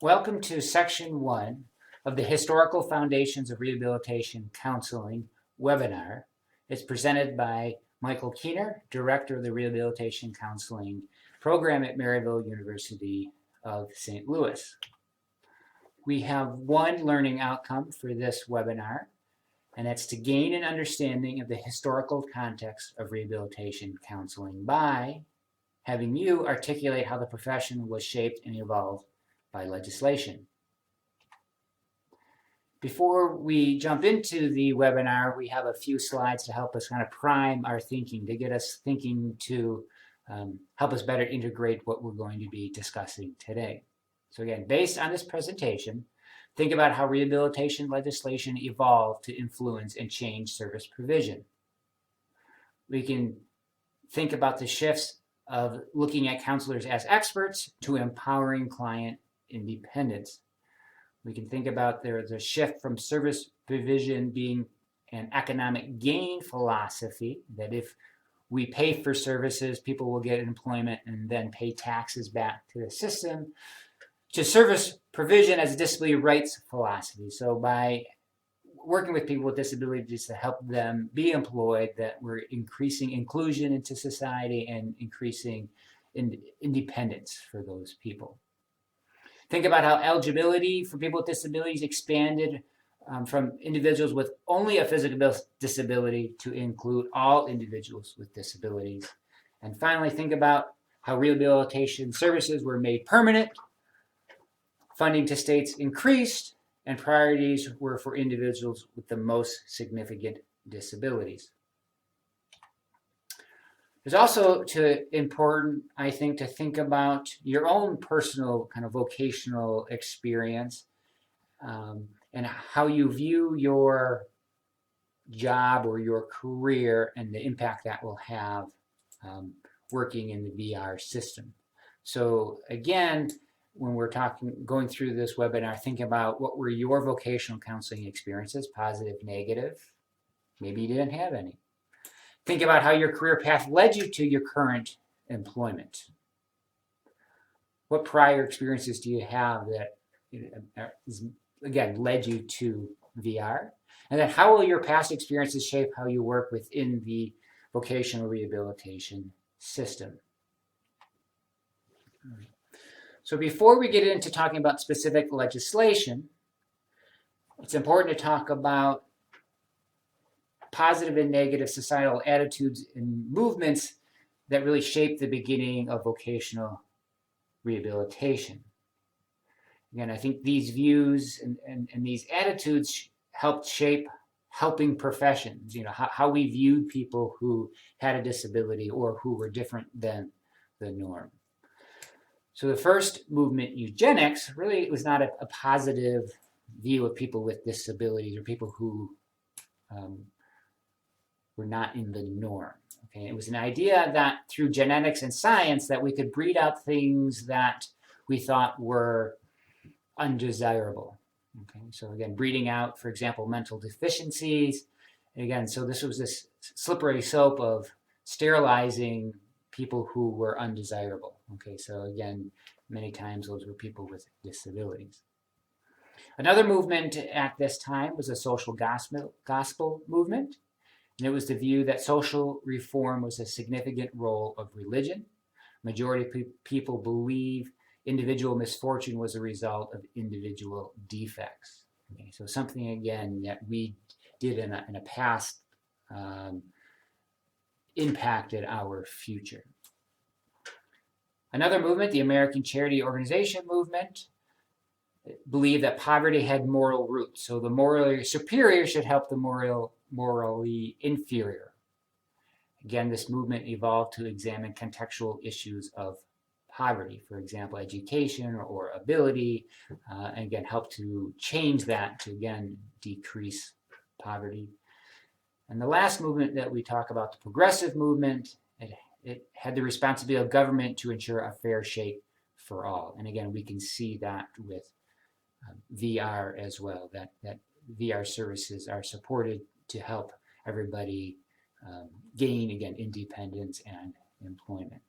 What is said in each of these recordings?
Welcome to Section 1 of the Historical Foundations of Rehabilitation Counseling webinar. It's presented by Michael Keener, Director of the Rehabilitation Counseling Program at Maryville University of St. Louis. We have one learning outcome for this webinar, and that's to gain an understanding of the historical context of rehabilitation counseling by having you articulate how the profession was shaped and evolved by legislation. Before we jump into the webinar, we have a few slides to help us kind of prime our thinking, to get us thinking to help us better integrate what we're going to be discussing today. So again, based on this presentation, think about how rehabilitation legislation evolved to influence and change service provision. We can think about the shifts of looking at counselors as experts to empowering client independence. We can think about there's a shift from service provision being an economic gain philosophy, that if we pay for services, people will get employment and then pay taxes back to the system, to service provision as a disability rights philosophy. So by working with people with disabilities to help them be employed, that we're increasing inclusion into society and increasing independence for those people. Think about how eligibility for people with disabilities expanded from individuals with only a physical disability to include all individuals with disabilities. And finally, think about how rehabilitation services were made permanent, funding to states increased, and priorities were for individuals with the most significant disabilities. It's also important, I think, to think about your own personal kind of vocational experience and how you view your job or your career and the impact that will have working in the VR system. So again, when we're going through this webinar, think about what were your vocational counseling experiences, positive, negative. Maybe you didn't have any. Think about how your career path led you to your current employment. What prior experiences do you have that, again, led you to VR? And then how will your past experiences shape how you work within the vocational rehabilitation system? So before we get into talking about specific legislation, it's important to talk about positive and negative societal attitudes and movements that really shape the beginning of vocational rehabilitation. Again, I think these views and these attitudes helped shape helping professions, how we viewed people who had a disability or who were different than the norm. So the first movement, eugenics, really was not a positive view of people with disabilities or people who were not in the norm. Okay, it was an idea that through genetics and science that we could breed out things that we thought were undesirable. Okay, so again, breeding out, for example, mental deficiencies. Again, so this was this slippery slope of sterilizing people who were undesirable. Okay, so again, many times those were people with disabilities. Another movement at this time was a social gospel movement. And it was the view that social reform was a significant role of religion. Majority of people believe individual misfortune was a result of individual defects. Okay, so something, again, that we did in a past impacted our future. Another movement, the American Charity Organization movement, believed that poverty had moral roots. So the morally superior should help the morally inferior. Again, this movement evolved to examine contextual issues of poverty, for example, education or ability, and again, help to change that to, again, decrease poverty. And the last movement that we talk about, the progressive movement, it had the responsibility of government to ensure a fair shake for all. And again, we can see that with VR as well, that VR services are supported to help everybody gain, again, independence and employment.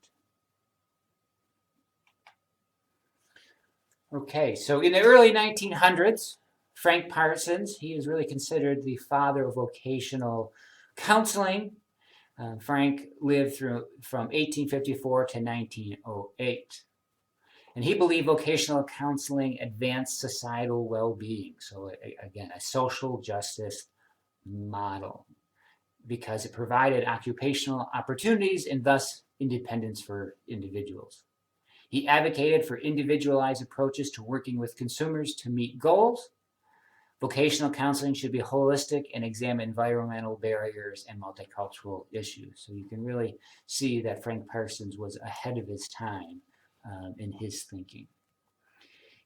Okay, so in the early 1900s, Frank Parsons, he is really considered the father of vocational counseling. Frank lived through from 1854 to 1908. And he believed vocational counseling advanced societal well-being. So again, a social justice model, because it provided occupational opportunities and thus independence for individuals. He advocated for individualized approaches to working with consumers to meet goals. Vocational counseling should be holistic and examine environmental barriers and multicultural issues. So you can really see that Frank Parsons was ahead of his time in his thinking.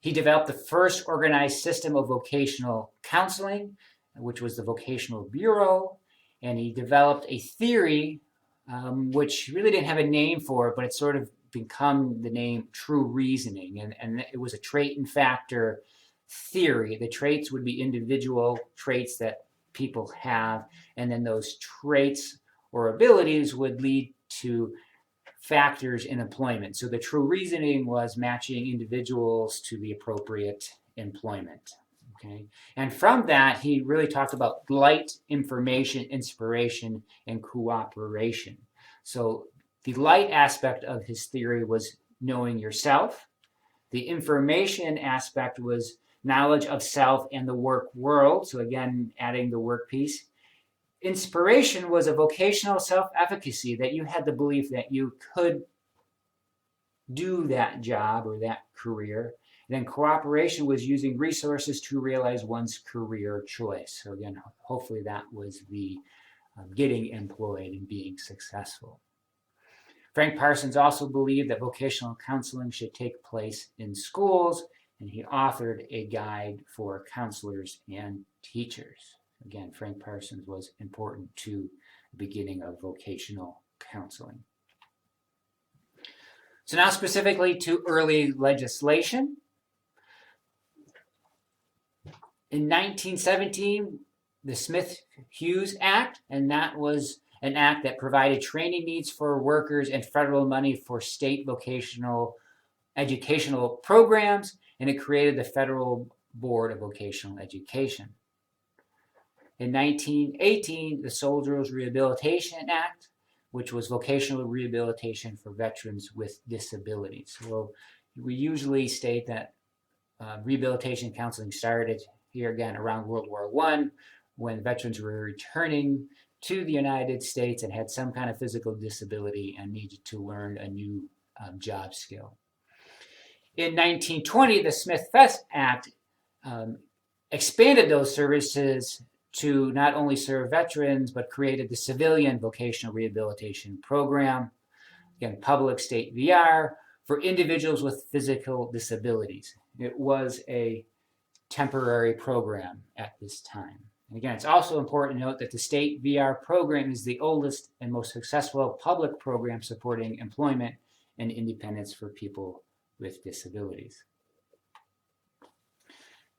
He developed the first organized system of vocational counseling, which was the Vocational Bureau, and he developed a theory which really didn't have a name for it, but it sort of become the name true reasoning. And it was a trait and factor theory. The traits would be individual traits that people have, and then those traits or abilities would lead to factors in employment. So the true reasoning was matching individuals to the appropriate employment. Okay. And from that, he really talked about light, information, inspiration, and cooperation. So the light aspect of his theory was knowing yourself. The information aspect was knowledge of self and the work world. So again, adding the work piece. Inspiration was a vocational self-efficacy, that you had the belief that you could do that job or that career. And then cooperation was using resources to realize one's career choice. So again, hopefully that was the getting employed and being successful. Frank Parsons also believed that vocational counseling should take place in schools, and he authored a guide for counselors and teachers. Again, Frank Parsons was important to the beginning of vocational counseling. So now specifically to early legislation. In 1917, the Smith-Hughes Act, and that was an act that provided training needs for workers and federal money for state vocational educational programs, and it created the Federal Board of Vocational Education. In 1918, the Soldiers' Rehabilitation Act, which was vocational rehabilitation for veterans with disabilities. So we usually state that rehabilitation counseling started here again around World War I, when veterans were returning to the United States and had some kind of physical disability and needed to learn a new job skill. In 1920, the Smith-Fest Act expanded those services to not only serve veterans, but created the Civilian Vocational Rehabilitation Program, again, public state VR, for individuals with physical disabilities. It was a temporary program at this time. And again, it's also important to note that the state VR program is the oldest and most successful public program supporting employment and independence for people with disabilities.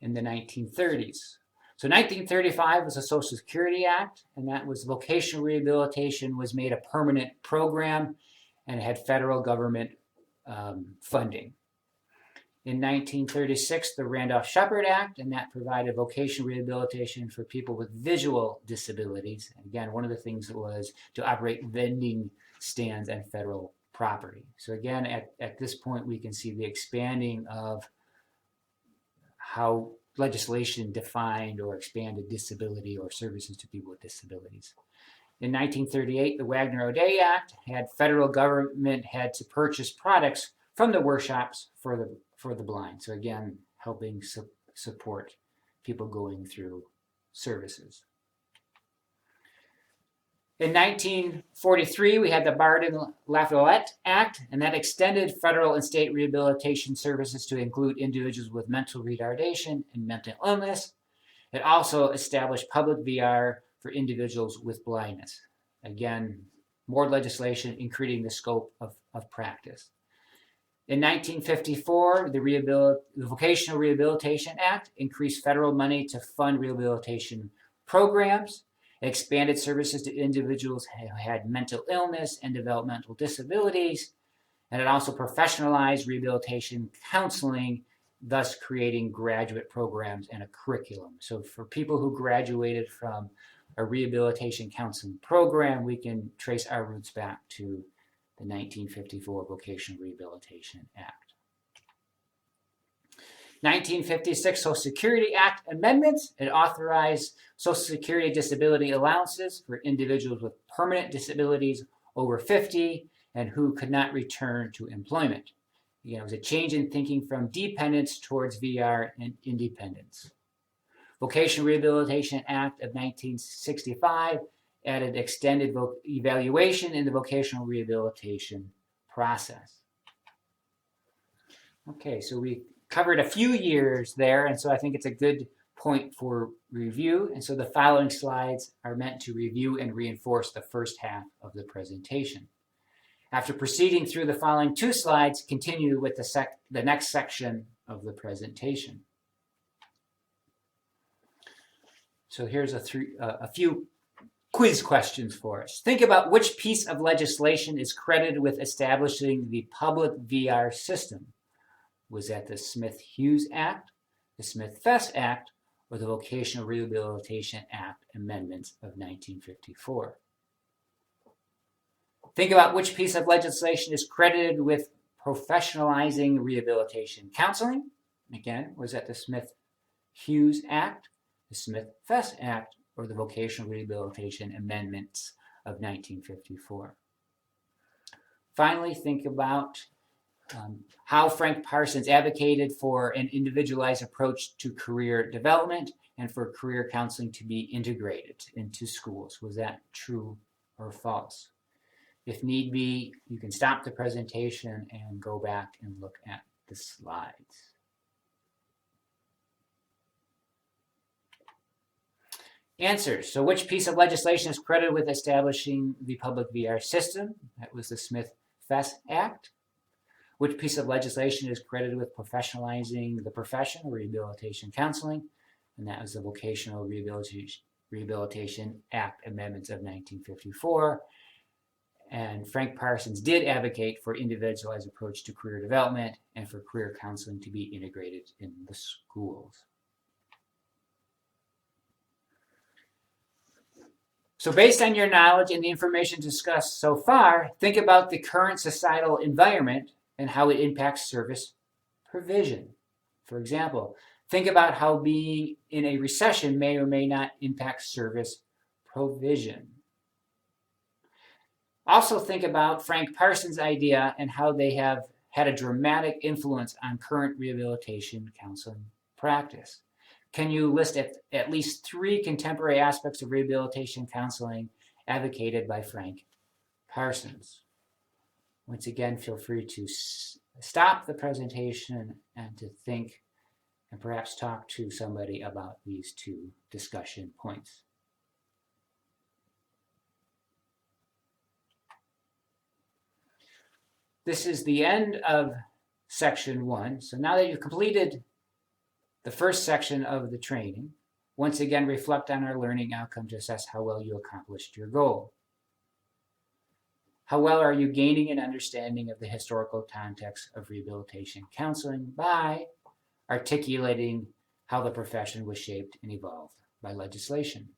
In the 1930s. So 1935 was the Social Security Act, and that was vocational rehabilitation was made a permanent program and had federal government funding. In 1936, the Randolph-Shepard Act, and that provided vocational rehabilitation for people with visual disabilities. And again, one of the things was to operate vending stands and federal property. So again, at this point, we can see the expanding of how legislation defined or expanded disability or services to people with disabilities. In 1938, the Wagner-O'Day Act had federal government had to purchase products from the workshops for the blind. So again, helping support people going through services. In 1943, we had the Barton-LaFollette Act, and that extended federal and state rehabilitation services to include individuals with mental retardation and mental illness. It also established public VR for individuals with blindness. Again, more legislation increasing the scope of practice. In 1954, the Vocational Rehabilitation Act increased federal money to fund rehabilitation programs. It expanded services to individuals who had mental illness and developmental disabilities. And it also professionalized rehabilitation counseling thus creating graduate programs and a curriculum. So for people who graduated from a rehabilitation counseling program, we can trace our roots back to the 1954 Vocational Rehabilitation Act. 1956 Social Security Act amendments. It authorized Social Security disability allowances for individuals with permanent disabilities over 50 and who could not return to employment. Again, it was a change in thinking from dependence towards VR and independence. Vocational Rehabilitation Act of 1965 added extended evaluation in the vocational rehabilitation process. Okay, so we covered a few years there, and so I think it's a good point for review. And so the following slides are meant to review and reinforce the first half of the presentation. After proceeding through the following two slides, continue with the next section of the presentation. So here's a few quiz questions for us. Think about which piece of legislation is credited with establishing the public VR system. Was that the Smith-Hughes Act, the Smith-Fess Act, or the Vocational Rehabilitation Act amendments of 1954? Think about which piece of legislation is credited with professionalizing rehabilitation counseling. Again, was that the Smith-Hughes Act, the Smith-Fess Act, or the Vocational Rehabilitation Amendments of 1954? Finally, think about how Frank Parsons advocated for an individualized approach to career development and for career counseling to be integrated into schools. Was that true or false? If need be, you can stop the presentation and go back and look at the slides. Answers. So which piece of legislation is credited with establishing the public VR system? That was the Smith-Fess Act. Which piece of legislation is credited with professionalizing the profession, rehabilitation counseling? And that was the Vocational Rehabilitation Act amendments of 1954. And Frank Parsons did advocate for individualized approach to career development and for career counseling to be integrated in the schools. So based on your knowledge and the information discussed so far, think about the current societal environment and how it impacts service provision. For example, think about how being in a recession may or may not impact service provision. Also think about Frank Parsons' idea and how they have had a dramatic influence on current rehabilitation counseling practice. Can you list at least 3 contemporary aspects of rehabilitation counseling advocated by Frank Parsons? Once again, feel free to stop the presentation and to think and perhaps talk to somebody about these 2 discussion points. This is the end of section 1. So now that you've completed the first section of the training, once again reflect on our learning outcome to assess how well you accomplished your goal. How well are you gaining an understanding of the historical context of rehabilitation counseling by articulating how the profession was shaped and evolved by legislation?